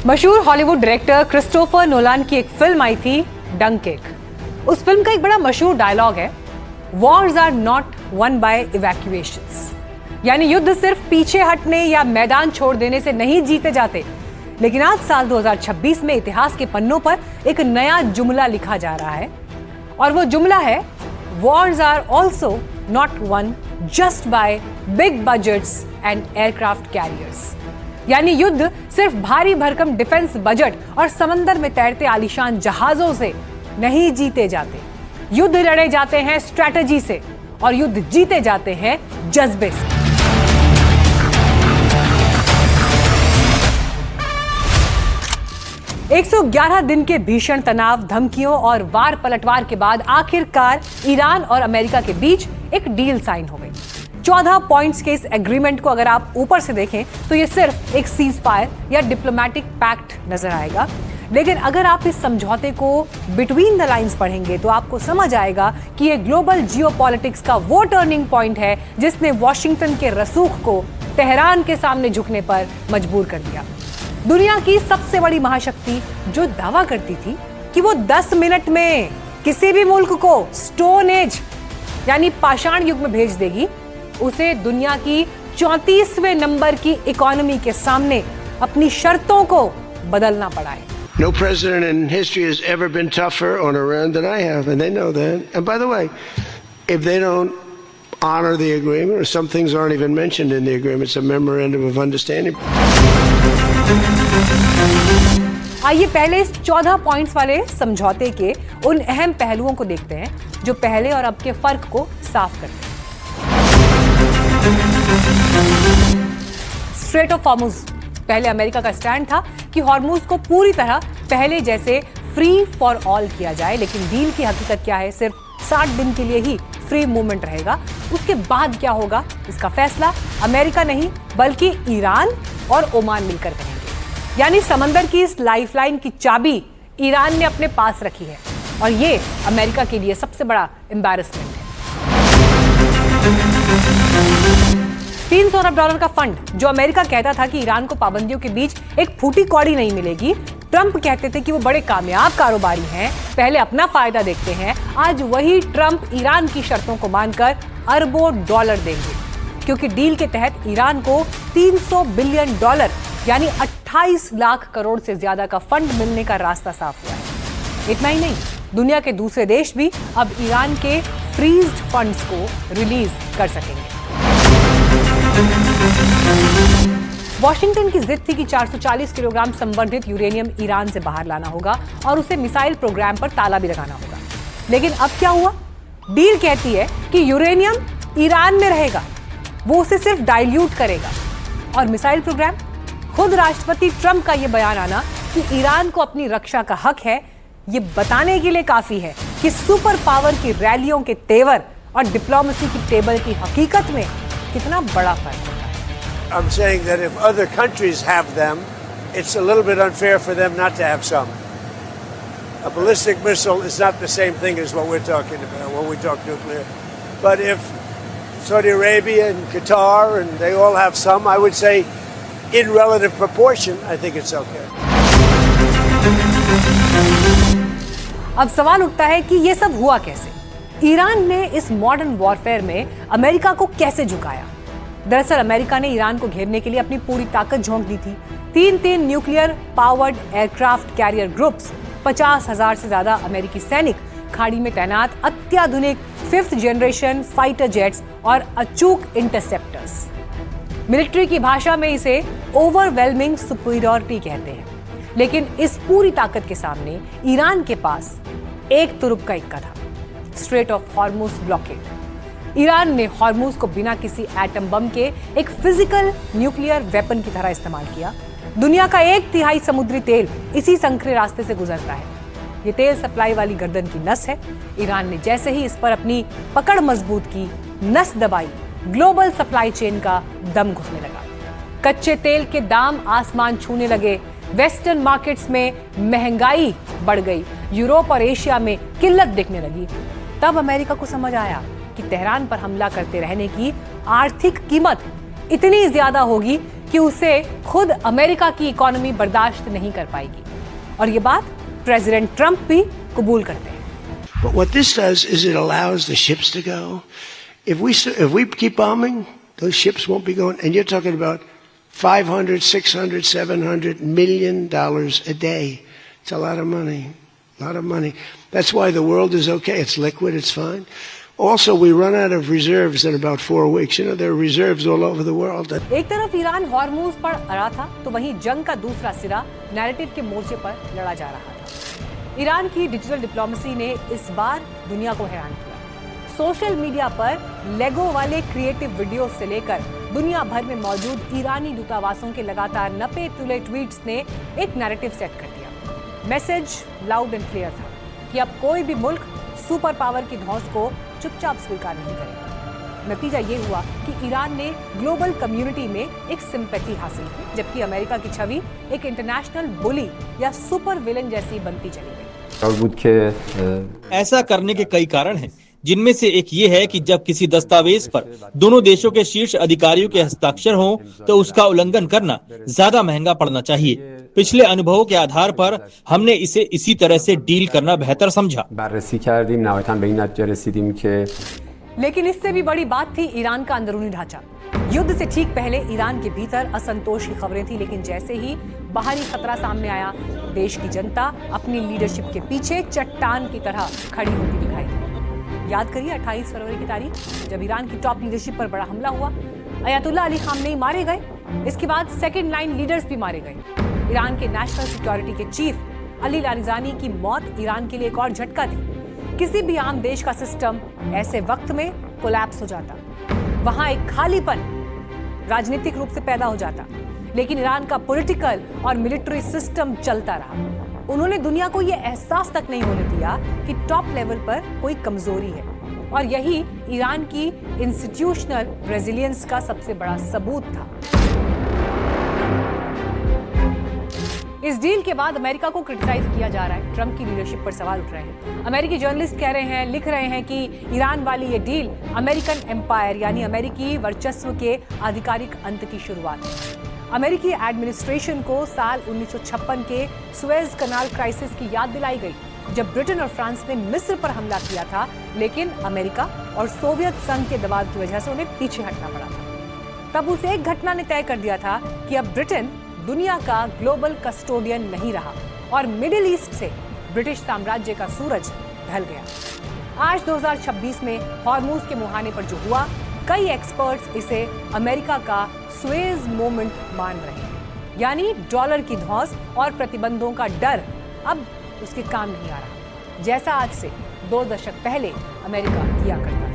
मशहूर Hollywood director Christopher Nolan की एक फिल्म आई थी डंकेर्क। उस फिल्म का एक बड़ा मशहूर डायलॉग है, wars are not won by evacuations, यानी युद्ध सिर्फ पीछे हटने या मैदान छोड़ देने से नहीं जीते जाते। लेकिन आज साल 2026 में इतिहास के पन्नों पर एक नया जुमला लिखा जा रहा है और वो जुमला है, wars are also not won just by big budgets and aircraft carriers, यानी युद्ध सिर्फ भारी भरकम डिफेंस बजट और समंदर में तैरते आलीशान जहाजों से नहीं जीते जाते। युद्ध लड़े जाते हैं स्ट्रैटेजी से और युद्ध जीते जाते हैं जज्बे से। एक 111 दिन के भीषण तनाव, धमकियों और वार पलटवार के बाद आखिरकार ईरान और अमेरिका के बीच एक डील साइन हो गई। 14 पॉइंट्स के इस एग्रीमेंट को अगर आप ऊपर से देखें तो ये सिर्फ एक सीज फायर या डिप्लोमेटिक पैक्ट नजर आएगा, लेकिन अगर आप इस समझौते को बिटवीन द लाइंस पढ़ेंगे तो आपको समझ आएगा कि ये ग्लोबल जियोपॉलिटिक्स का वो टर्निंग पॉइंट है जिसने वॉशिंगटन के रसूख को तेहरान के सामने झुकने पर मजबूर कर दिया। दुनिया की सबसे बड़ी महाशक्ति जो दावा करती थी कि वो 10 मिनट में किसी भी मुल्क को स्टोन एज यानी पाषाण युग में भेज देगी, उसे दुनिया की 34वें नंबर की इकोनॉमी के सामने अपनी शर्तों को बदलना पड़ा है। No president in history has ever been tougher on Iran than I have, and they know that. And by the way, if they don't honor the agreement, or some things aren't even mentioned in the agreement, it's a memorandum of understanding. आइए पहले इस 14 points वाले समझौते के उन अहम पहलुओं को देखते हैं जो पहले और अब के फर्क को साफ करते हैं। स्ट्रेट ऑफ हॉर्मुज, पहले अमेरिका का स्टैंड था कि हॉर्मुज को पूरी तरह पहले जैसे फ्री फॉर ऑल किया जाए, लेकिन डील की हकीकत क्या है, सिर्फ 60 दिन के लिए ही फ्री मूवमेंट रहेगा। उसके बाद क्या होगा, इसका फैसला अमेरिका नहीं बल्कि ईरान और ओमान मिलकर करेंगे। यानी समंदर की इस लाइफलाइन की चाबी ईरान ने अपने पास रखी है और ये अमेरिका के लिए सबसे बड़ा एम्बैरेसमेंट है। $300 अरब का फंड, जो अमेरिका कहता था कि ईरान को पाबंदियों के बीच एक फूटी कौड़ी नहीं मिलेगी, ट्रंप कहते थे कि वो बड़े कामयाब कारोबारी हैं, पहले अपना फायदा देखते हैं। आज वही ट्रंप ईरान की शर्तों को मानकर अरबों डॉलर देंगे, क्योंकि डील के तहत ईरान को $300 बिलियन यानी 28 लाख करोड़ से ज्यादा का फंड मिलने का रास्ता साफ हुआ है। इतना ही नहीं, दुनिया के दूसरे देश भी अब ईरान के फ्रीज्ड फंड्स को रिलीज कर सकेंगे। वॉशिंगटन की जिद थी कि 440 किलोग्राम संवर्धित यूरेनियम ईरान से बाहर लाना होगा और उसे मिसाइल प्रोग्राम पर ताला भी लगाना होगा। लेकिन अब क्या हुआ, डील कहती है कि यूरेनियम ईरान में रहेगा, वो उसे सिर्फ डाइल्यूट करेगा। और मिसाइल प्रोग्राम, खुद राष्ट्रपति ट्रंप का यह बयान आना कि ईरान को अपनी रक्षा का हक है, ये बताने के लिए काफी है कि सुपर पावर की रैलियों के तेवर और डिप्लोमेसी की टेबल की हकीकत में कितना बड़ा फर्क होता है। I'm saying that if other countries have them, it's a little bit unfair for them not to have some. A ballistic missile is not the same thing as what we're talking about when we talk nuclear. But if Saudi Arabia and Qatar and they all have some, I would say in relative proportion, I think it's okay. अब सवाल उठता है कि ये सब हुआ कैसे? Iran ने इस मॉडर्न वॉरफेयर में अमेरिका को कैसे झुकाया? दरअसल अमेरिका ने ईरान को घेरने के लिए अपनी पूरी ताकत झोंक दी थी। 3 nuclear powered aircraft carrier groups, 50,000 से ज्यादा अमेरिकी सैनिक, खाड़ी में तैनात अत्याधुनिक 5th जनरेशन फाइटर जेट्स और अचूक इंटरसेप्टर्स। मिलिट्री की भाषा में इसे ओवरवेलमिंग सुपीरियरिटी कहते हैं। लेकिन इस पूरी ताकत के सामने ईरान के पास एक तुरुप का इक्का था, straight of Hormuz blockade. Iran ने हॉर्मुज को बिना किसी एटम बम के एक फिजिकल न्यूक्लियर वेपन की तरह इस्तेमाल किया। दुनिया का 1/3 समुद्री तेल इसी संकरे रास्ते से गुजरता है। ये तेल सप्लाई वाली गर्दन की नस है। ईरान ने जैसे ही इस पर अपनी पकड़ मजबूत की, नस दबाई, ग्लोबल सप्लाई चेन का दम घुटने लगा। कच्चे तेल के दाम आसमान छूने लगे, वेस्टर्न मार्केट्स में महंगाई बढ़ गई, यूरोप और एशिया में किल्लत दिखने लगी। तब अमेरिका को समझ आया कि तेहरान पर हमला करते रहने की आर्थिक कीमत इतनी ज्यादा होगी कि उसे खुद अमेरिका की इकोनॉमी बर्दाश्त नहीं कर पाएगी और ये बात प्रेसिडेंट ट्रंप भी कबूल करते हैं। But what this does is it allows the ships to go. If we keep bombing, those ships won't be going. And you're talking about $500, $600, $700 million a day. It's a lot of money. A lot of money. That's why the world is okay. It's liquid. It's fine. Also, we run out of reserves in about 4 weeks. You know, there are reserves all over the world. एक तरफ Iran Hormuz पर अड़ा था तो वहीं जंग का दूसरा सिरा नैरेटिव के मोर्चे पर लड़ा जा रहा था। ईरान की डिजिटल डिप्लोमेसी ने इस बार दुनिया को हैरान किया। सोशल मीडिया पर लेगो वाले क्रिएटिव वीडियो से लेकर दुनिया भर में मौजूद ईरानी दूतावासों के लगातार नपे तुले ट्वीट्स ने एक नैरेटिव सेट कर दिया। मैसेज लाउड एंड क्लियर था कि अब कोई भी मुल्क सुपर पावर की धौंस को चुपचाप स्वीकार नहीं करेगा। नतीजा ये हुआ कि ईरान ने ग्लोबल कम्युनिटी में एक सिंपैथी हासिल की, जबकि अमेरिका की छवि एक इंटरनेशनल बुली या सुपर विलेन जैसी बनती चली गई। ऐसा करने के कई कारण हैं, जिनमें से एक ये है कि जब किसी दस्तावेज पर दोनों देशों के शीर्ष अधिकारियों के हस्ताक्षर हों, तो उसका उल्लंघन करना ज्यादा महंगा पड़ना चाहिए। पिछले अनुभवों के आधार पर हमने इसे इसी तरह से डील करना बेहतर समझा। लेकिन इससे भी बड़ी बात थी ईरान का अंदरूनी ढांचा। युद्ध से ठीक पहले ईरान के भीतर असंतोष की खबरें थी, लेकिन जैसे ही बाहरी खतरा सामने आया, देश की जनता अपनी लीडरशिप के पीछे चट्टान की तरह खड़ी होती दिखाई दी। याद करिए 28 फरवरी की तारीख, जब ईरान की टॉप लीडरशिप पर बड़ा हमला हुआ। अयातुल्ला अली खामनेई मारे गए, इसके बाद सेकंड लाइन लीडर्स भी मारे गए। ईरान के नेशनल सिक्योरिटी के चीफ अली लारिजानी की मौत ईरान के लिए एक और झटका थी। किसी भी आम देश का सिस्टम ऐसे वक्त में कोलैप्स हो जाता, वहां एक खालीपन राजनीतिक रूप से पैदा हो जाता, लेकिन ईरान का पॉलिटिकल और मिलिट्री सिस्टम चलता रहा। उन्होंने दुनिया को यह एहसास तक नहीं होने दिया कि टॉप लेवल पर कोई कमजोरी है, और यही ईरान की इंस्टीट्यूशनल रेजिलियंस का सबसे बड़ा सबूत था। इस डील के बाद अमेरिका को क्रिटिसाइज किया जा रहा है, ट्रंप की लीडरशिप पर सवाल उठ रहे हैं। अमेरिकी जर्नलिस्ट कह रहे हैं, लिख रहे हैं कि ईरान वाली ये डील अमेरिकन एम्पायर यानी अमेरिकी वर्चस्व के आधिकारिक अंत की शुरुआत है। अमेरिकी एडमिनिस्ट्रेशन को साल 1956 के सुएज कनाल क्राइसिस की याद दिलाई गई, जब ब्रिटेन और फ्रांस ने मिस्र पर हमला किया था, लेकिन अमेरिका और सोवियत संघ के दबाव की वजह से उन्हें पीछे हटना पड़ा था। तब उस एक घटना ने तय कर दिया था कि अब ब्रिटेन दुनिया का ग्लोबल कस्टोडियन नहीं रहा और मिडिल ईस्ट से ब्रिटिश साम्राज्य का सूरज ढल गया। आज 2026 में हॉर्मूज के मुहाने पर जो हुआ, कई एक्सपर्ट्स इसे अमेरिका का सुएज मोमेंट मान रहे हैं, यानी डॉलर की धौंस और प्रतिबंधों का डर अब उसके काम नहीं आ रहा, जैसा आज से 2 दशक पहले अमेरिका किया करता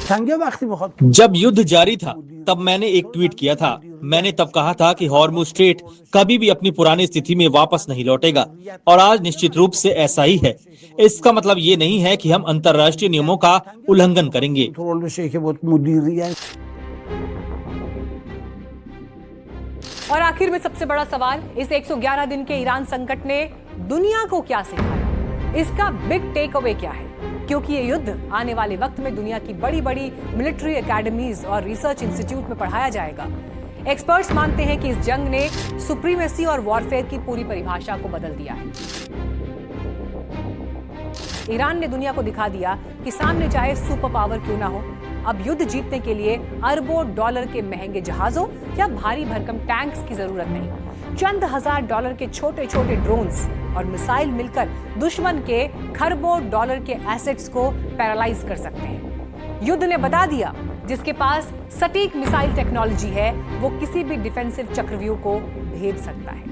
था। जब युद्ध जारी था तब मैंने एक ट्वीट किया था। मैंने तब कहा था कि हॉर्मुज स्ट्रेट कभी भी अपनी पुरानी स्थिति में वापस नहीं लौटेगा, और आज निश्चित रूप से ऐसा ही है। इसका मतलब ये नहीं है कि हम अंतर्राष्ट्रीय नियमों का उल्लंघन करेंगे। और आखिर में सबसे बड़ा सवाल, इस 111 दिन के ईरान संकट ने दुनिया को क्या सिखाया? इसका बिग टेक अवे क्या है? क्योंकि ये युद्ध आने वाले वक्त में दुनिया की बड़ी बड़ी मिलिट्री एकेडमीज और रिसर्च इंस्टीट्यूट में पढ़ाया जाएगा। एक्सपर्ट्स मानते हैं कि इस जंग ने सुप्रीमेसी और वॉरफेयर की पूरी परिभाषा को बदल दिया है। ईरान ने दुनिया को दिखा दिया कि सामने चाहे सुपर पावर क्यों ना हो, अब युद्ध जीतने के लिए अरबों डॉलर के महंगे जहाजों या भारी भरकम टैंक्स की जरूरत नहीं। चंद हजार डॉलर के छोटे छोटे ड्रोन्स और मिसाइल मिलकर दुश्मन के खरबों डॉलर के एसेट्स को पैरालाइज कर सकते हैं। युद्ध ने बता दिया, जिसके पास सटीक मिसाइल टेक्नोलॉजी है, वो किसी भी डिफेंसिव चक्रव्यूह को भेद सकता है।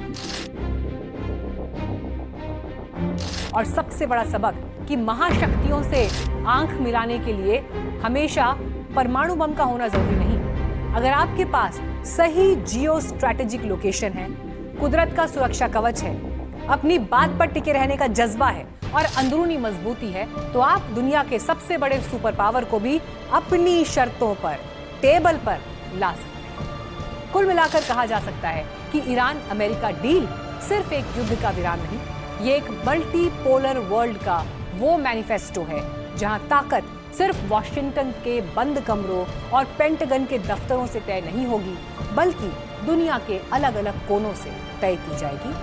और सबसे बड़ा सबक कि महाशक्तियों से आंख मिलाने के लिए हमेशा परमाणु बम का होना जरूरी नहीं। अगर आपके पास सही जियो स्ट्रैटेजिक लोकेशन है, कुदरत का सुरक्षा कवच है, अपनी बात पर टिके रहने का जज्बा है और अंदरूनी मजबूती है, तो आप दुनिया के सबसे बड़े सुपर पावर को भी अपनी शर्तों पर टेबल पर ला सकते हैं। कुल मिलाकर कहा जा सकता है कि ईरान अमेरिका डील सिर्फ एक युद्ध का विराम नहीं, ये एक मल्टी पोलर वर्ल्ड का वो मैनिफेस्टो है जहां ताकत सिर्फ वॉशिंगटन के बंद कमरों और पेंटागन के दफ्तरों से तय नहीं होगी, बल्कि दुनिया के अलग अलग कोनों से तय की जाएगी।